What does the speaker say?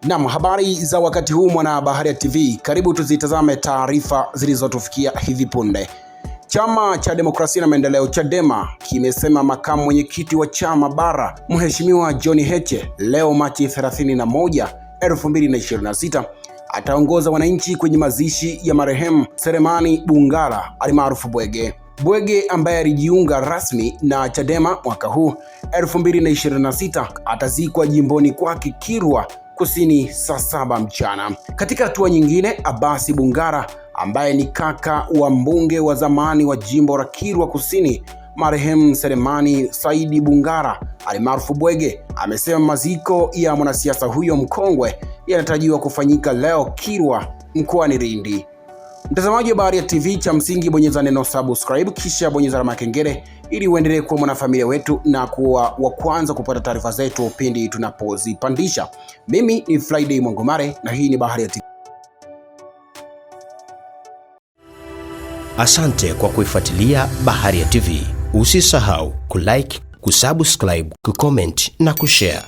Naam, habari za wakati huu mwana Baharia TV. Karibu tuzitazame taarifa zilizotufikia hivi punde. Chama cha Demokrasia na Maendeleo Chadema kimesema makamu mwenyekiti wa chama bara Mheshimiwa John Heche leo Machi 31, 2026 ataongoza wananchi kwenye mazishi ya marehemu Selemani Bungala almaarufu Bwege. Bwege ambaye alijiunga rasmi na Chadema mwaka huu 2026 atazikwa jimboni kwake Kilwa Kusini saa 7 mchana. Katika hatua nyingine, Abbas Bungala ambaye ni kaka wa mbunge wa zamani wa jimbo la Kilwa Kusini marehemu Selemani Saidi Bungala almaarufu Bwege amesema maziko ya mwanasiasa huyo mkongwe yanatarajiwa kufanyika leo Kilwa mkoani Lindi. Mtazamaji wa Baharia TV, cha msingi bonyeza neno subscribe kisha bonyeza alama ya kengele ili uendelee kuwa mwanafamilia wetu na kuwa wa kwanza kupata taarifa zetu pindi tunapozipandisha. Mimi ni Friday Mwangomare na hii ni Baharia TV. Asante kwa kuifuatilia Baharia TV. Usisahau kulike, kusubscribe, kucomment na kushare.